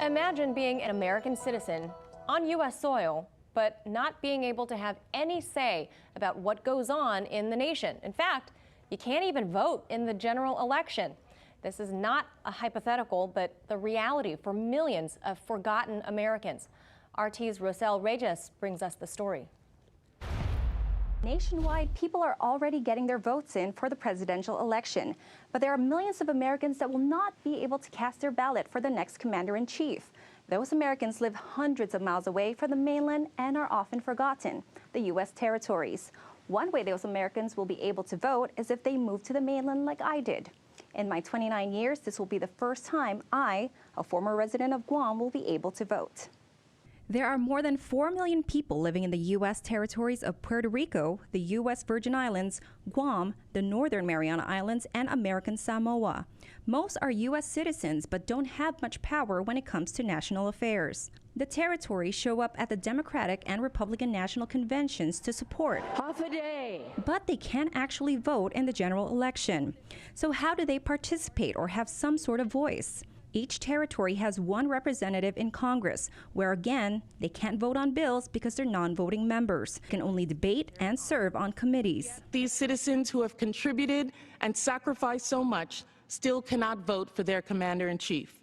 Imagine being an American citizen on U.S. soil, but not being able to have any say about what goes on in the nation. In fact, you can't even vote in the general election. This is not a hypothetical, but the reality for millions of forgotten Americans. RT's Roselle Reyes brings us the story. Nationwide, people are already getting their votes in for the presidential election, but there are millions of Americans that will not be able to cast their ballot for the next commander-in-chief. Those Americans live hundreds of miles away from the mainland and are often forgotten, the U.S. territories. One way those Americans will be able to vote is if they move to the mainland like I did. In my 29 years, this will be the first time I, a former resident of Guam, will be able to vote. There are more than 4 million people living in the U.S. territories of Puerto Rico, the U.S. Virgin Islands, Guam, the Northern Mariana Islands, and American Samoa. Most are U.S. citizens but don't have much power when it comes to national affairs. The territories show up at the Democratic and Republican national conventions to support. Half a day. But they can't actually vote in the general election. So how do they participate or have some sort of voice? Each territory has one representative in Congress, where again, they can't vote on bills because they're non-voting members, can only debate and serve on committees. These citizens who have contributed and sacrificed so much still cannot vote for their commander-in-chief.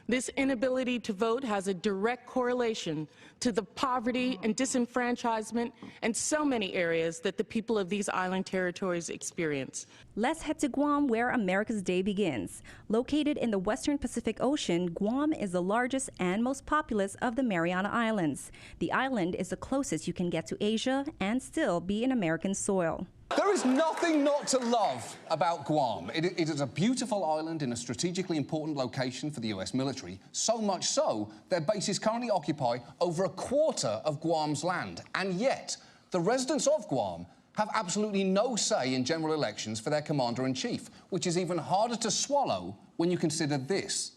This inability to vote has a direct correlation to the poverty and disenfranchisement in so many areas that the people of these island territories experience. Let's head to Guam, where America's Day begins. Located in the western Pacific Ocean, Guam is the largest and most populous of the Mariana Islands. The island is the closest you can get to Asia and still be in American soil. There is nothing not to love about Guam. It is a beautiful island in a strategically important location for the US military, so much so their bases currently occupy over a quarter of Guam's land. And yet, the residents of Guam have absolutely no say in general elections for their commander-in-chief, which is even harder to swallow when you consider this.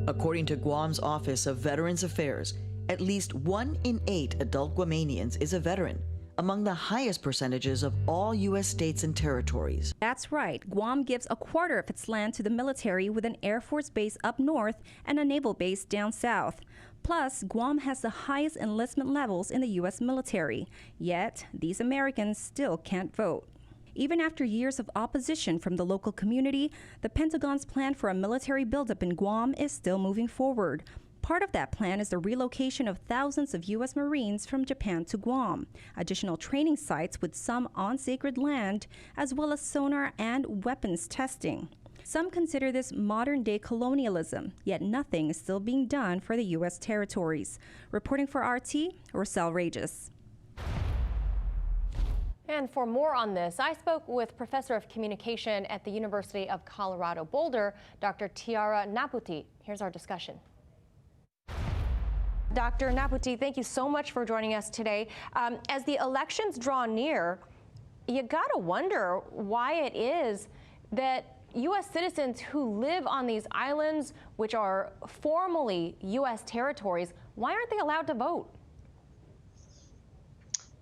According to Guam's Office of Veterans Affairs, at least 1 in 8 adult Guamanians is a veteran, among the highest percentages of all U.S. states and territories. That's right. Guam gives a quarter of its land to the military with an Air Force base up north and a naval base down south. Plus, Guam has the highest enlistment levels in the U.S. military. Yet, these Americans still can't vote. Even after years of opposition from the local community, the Pentagon's plan for a military buildup in Guam is still moving forward. Part of that plan is the relocation of thousands of U.S. Marines from Japan to Guam, additional training sites with some on sacred land, as well as sonar and weapons testing. Some consider this modern-day colonialism, yet nothing is still being done for the U.S. territories. Reporting for RT, Roselle Reyes. And for more on this, I spoke with Professor of Communication at the University of Colorado Boulder, Dr. Tiara Na'puti. Here's our discussion. Dr. Na'puti, thank you so much for joining us today. As the elections draw near, you gotta wonder why it is that U.S. citizens who live on these islands, which are formally U.S. territories, why aren't they allowed to vote?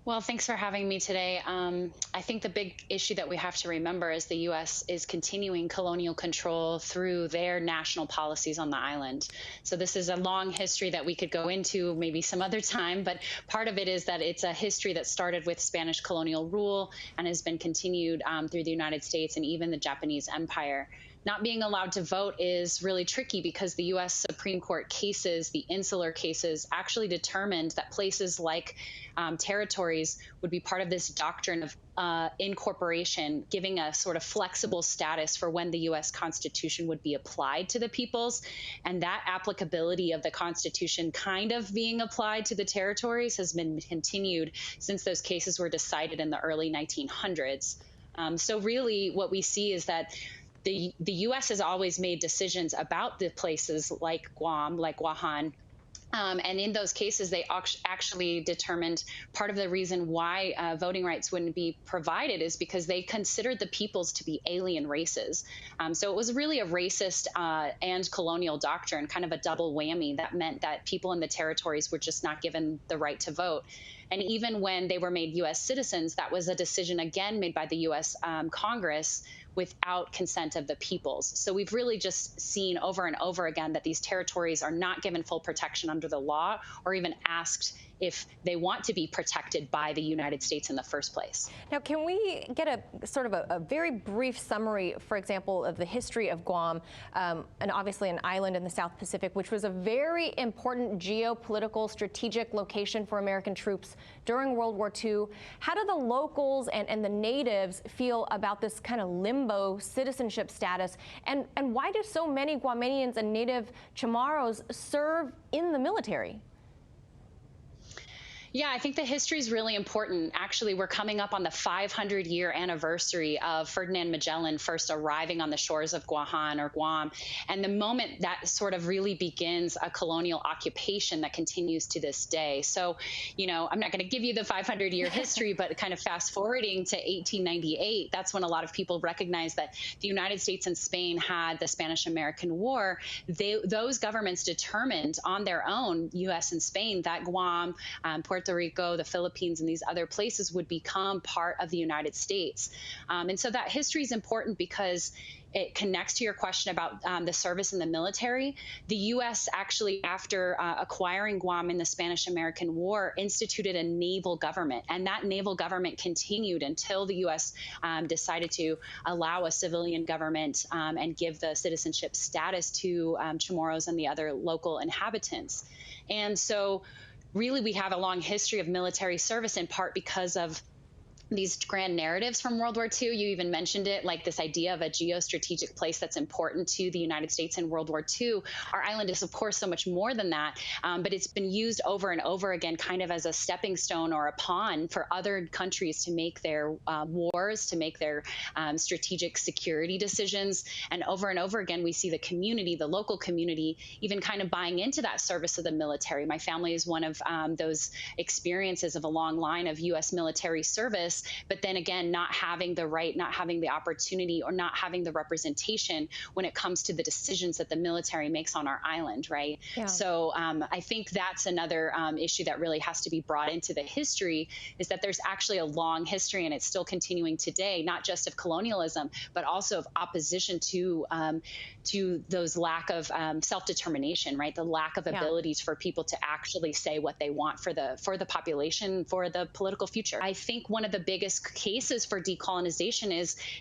Well, thanks for having me today. I think the big issue that we have to remember is the U.S. is continuing colonial control through their national policies on the island. So this is a long history that we could go into maybe some other time, but part of it is that it's a history that started with Spanish colonial rule and has been continued through the United States and even the Japanese Empire. Not being allowed to vote is really tricky because the U.S. Supreme Court cases, the insular cases, actually determined that places like territories would be part of this doctrine of incorporation, giving a sort of flexible status for when the U.S. Constitution would be applied to the peoples. And that applicability of the Constitution kind of being applied to the territories has been continued since those cases were decided in the early 1900s. So really what we see is that the U.S. has always made decisions about the places like Guam, like Guahan, and in those cases, they actually determined part of the reason why voting rights wouldn't be provided is because they considered the peoples to be alien races. So it was really a racist and colonial doctrine, kind of a double whammy that meant that people in the territories were just not given the right to vote. And even when they were made U.S. citizens, that was a decision again made by the U.S. Congress, without consent of the peoples. So we've really just seen over and over again that these territories are not given full protection under the law or even asked if they want to be protected by the United States in the first place. Now, can we get a sort of a very brief summary, for example, of the history of Guam, and obviously an island in the South Pacific, which was a very important geopolitical strategic location for American troops during World War II. How do the locals and the natives feel about this kind of limbo citizenship status? And why do so many Guamanians and native Chamorros serve in the military? Yeah, I think the history is really important. Actually, we're coming up on the 500-year anniversary of Ferdinand Magellan first arriving on the shores of Guam. And the moment that sort of really begins a colonial occupation that continues to this day. So, you know, I'm not going to give you the 500-year history, but kind of fast forwarding to 1898, that's when a lot of people recognize that the United States and Spain had the Spanish-American War. Those governments determined on their own, U.S. and Spain, that Guam, Puerto Rico, the Philippines, and these other places would become part of the United States. And so that history is important because it connects to your question about the service in the military. The U.S. actually, after acquiring Guam in the Spanish-American War, instituted a naval government. And that naval government continued until the U.S. Decided to allow a civilian government and give the citizenship status to Chamorros and the other local inhabitants. And so really, we have a long history of military service, in part because of these grand narratives from World War II. You even mentioned it, like this idea of a geostrategic place that's important to the United States in World War II. Our island is, of course, so much more than that, but it's been used over and over again kind of as a stepping stone or a pawn for other countries to make their wars, to make their strategic security decisions. And over again, we see the community, the local community, even kind of buying into that service of the military. My family is one of those experiences of a long line of U.S. military service. But then again, not having the right, not having the opportunity, or not having the representation when it comes to the decisions that the military makes on our island, right? Yeah. So I think that's another issue that really has to be brought into the history, is that there's actually a long history, and it's still continuing today, not just of colonialism, but also of opposition to those lack of self-determination, right? The lack of abilities for people to actually say what they want for the population, for the political future. I think one of the biggest cases for decolonization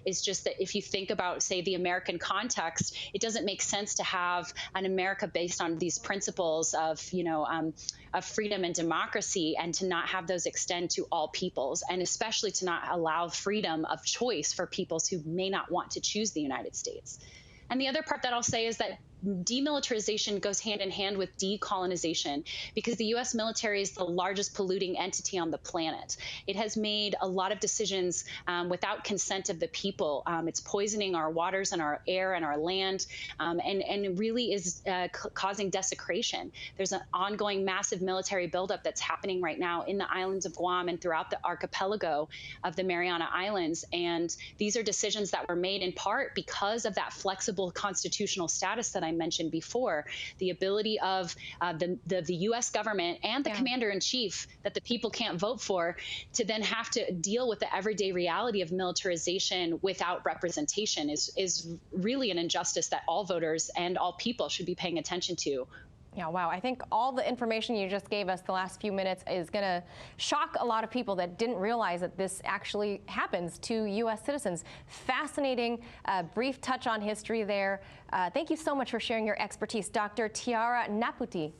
is just that if you think about, say, the American context, it doesn't make sense to have an America based on these principles of, of freedom and democracy, and to not have those extend to all peoples, and especially to not allow freedom of choice for peoples who may not want to choose the United States. And the other part that I'll say is that demilitarization goes hand in hand with decolonization, because the U.S. military is the largest polluting entity on the planet. It has made a lot of decisions without consent of the people. It's poisoning our waters and our air and our land, and really is causing desecration. There's an ongoing massive military buildup that's happening right now in the islands of Guam and throughout the archipelago of the Mariana Islands. And these are decisions that were made in part because of that flexible constitutional status that I mentioned before, the ability of the U.S. government and the commander-in-chief that the people can't vote for to then have to deal with the everyday reality of militarization without representation is really an injustice that all voters and all people should be paying attention to. Yeah, wow. I think all the information you just gave us the last few minutes is going to shock a lot of people that didn't realize that this actually happens to U.S. citizens. Fascinating, brief touch on history there. Thank you so much for sharing your expertise, Dr. Tiara Na'puti.